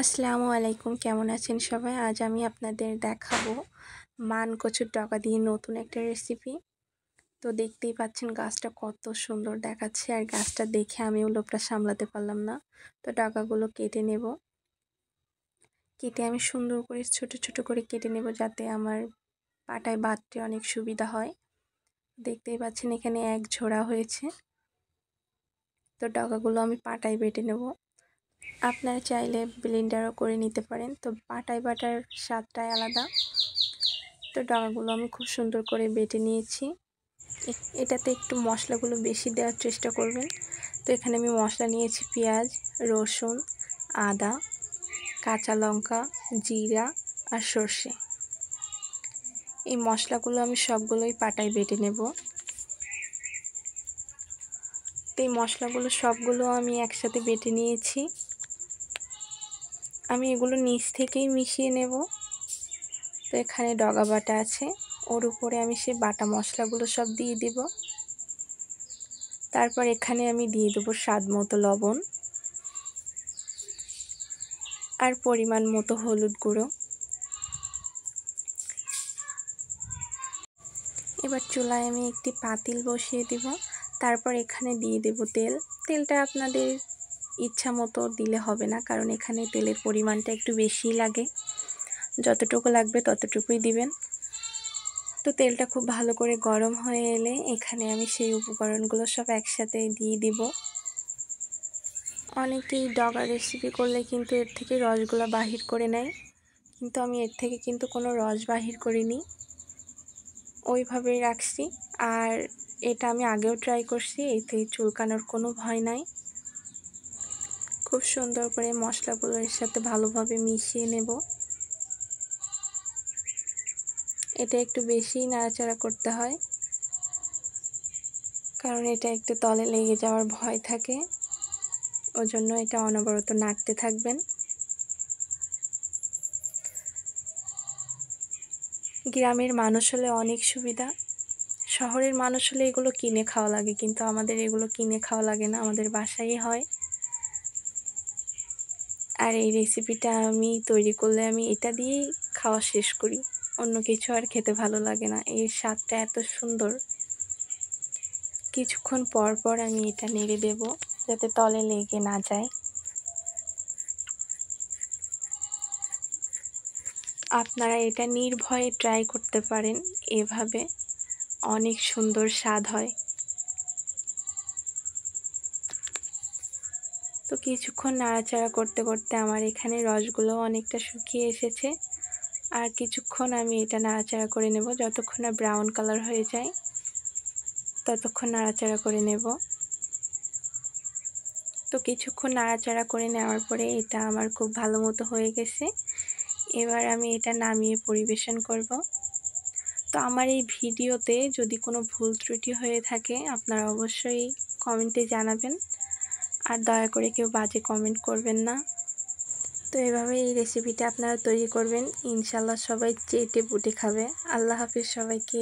আসসালামু আলাইকুম, কেমন আছেন সবাই? আজ আমি আপনাদের দেখাবো মান কচুর ডগা দিয়ে নতুন একটা রেসিপি। তো দেখতেই পাচ্ছেন গাছটা কত সুন্দর দেখাচ্ছে, আর গাছটা দেখে আমিও লোভটা সামলাতে পারলাম না। তো ডগাগুলো কেটে নেব। কেটে আমি সুন্দর করে ছোট ছোট করে কেটে নেব, যাতে আমার পাটায় বাটতে অনেক সুবিধা হয়। দেখতেই পাচ্ছেন এখানে এক ঝোড়া হয়েছে। তো ডগাগুলো আমি পাটায় বেটে নেব। আপনারা চাইলে ব্লেন্ডারও করে নিতে পারেন, তো পাটায় বাটার স্বাদটাই আলাদা। তো ডগাগুলো আমি খুব সুন্দর করে বেটে নিয়েছি। এটাতে একটু মশলাগুলো বেশি দেওয়ার চেষ্টা করবেন। তো এখানে আমি মশলা নিয়েছি পেঁয়াজ, রসুন, আদা, কাঁচা লঙ্কা, জিরা আর সর্ষে। এই মশলাগুলো আমি সবগুলোই পাটায় বেটে নেব। তো এই মশলাগুলো সবগুলো আমি একসাথে বেটে নিয়েছি। আমি এগুলো নিচ থেকেই মিশিয়ে নেব। তো এখানে ডগা বাটা আছে, ওর উপরে আমি সেই বাটা মশলাগুলো সব দিয়ে দেব। তারপর এখানে আমি দিয়ে দেবো স্বাদ মতো লবণ আর পরিমাণ মতো হলুদ গুঁড়ো। এবার চুলায় আমি একটি পাতিল বসিয়ে দেব। তারপর এখানে দিয়ে দেব তেল। তেলটা আপনাদের ইচ্ছা মতো দিলে হবে না, কারণ এখানে তেলের পরিমাণটা একটু বেশিই লাগে। যতটুকু লাগবে ততটুকুই দিবেন। তো তেলটা খুব ভালো করে গরম হয়ে এলে এখানে আমি সেই উপকরণগুলো সব একসাথে দিয়ে দিব। অনেকেই ডগা রেসিপি করলে কিন্তু এর থেকে রসগুলো বাহির করে নেয়, কিন্তু আমি এর থেকে কিন্তু কোনো রস বাহির করিনি, ওইভাবেই রাখছি। আর এটা আমি আগেও ট্রাই করছি, এতে চুলকানোর কোনো ভয় নাই। খুব সুন্দর করে মশলাগুলো এর সাথে ভালোভাবে মিশিয়ে নেব। এটা একটু বেশিই নাড়াচাড়া করতে হয়, কারণ এটা একটু তলে লেগে যাওয়ার ভয় থাকে, ওজন্য এটা অনবরত নাড়তে থাকবেন। গ্রামের মানুষ হলে অনেক সুবিধা, শহরের মানুষ হলে এগুলো কিনে খাওয়া লাগে, কিন্তু আমাদের এগুলো কিনে খাওয়া লাগে না, আমাদের বাসায়ই হয়। আর এই রেসিপিটা আমি তৈরি করলে আমি এটা দিয়েই খাওয়া শেষ করি, অন্য কিছু আর খেতে ভালো লাগে না। এর স্বাদটা এত সুন্দর। কিছুক্ষণ পর পর আমি এটা নেড়ে দেব, যাতে তলে লেগে না যায়। আপনারা এটা নির্ভয়ে ট্রাই করতে পারেন, এভাবে অনেক সুন্দর স্বাদ হয়। তো কিছুক্ষণ নাড়াচাড়া করতে করতে আমার এখানে রসগুলো অনেকটা শুকিয়ে এসেছে। আর কিছুক্ষণ আমি এটা নাড়াচাড়া করে নেব, যতক্ষণ না ব্রাউন কালার হয়ে যায় ততক্ষণ নাড়াচাড়া করে নেব। তো কিছুক্ষণ নাড়াচাড়া করে নেওয়ার পরে এটা আমার খুব ভালো মতো হয়ে গেছে। এবার আমি এটা নামিয়ে পরিবেশন করব। তো আমার এই ভিডিওতে যদি কোনো ভুল ত্রুটি হয়ে থাকে আপনারা অবশ্যই কমেন্টে জানাবেন, আর দয়া করে কেউ বাজে কমেন্ট করবেন না। তো এভাবে এই রেসিপিটা আপনারা তৈরি করবেন, ইনশাল্লাহ সবাই চেটে পুটে খাবে। আল্লাহ হাফিজ সবাইকে।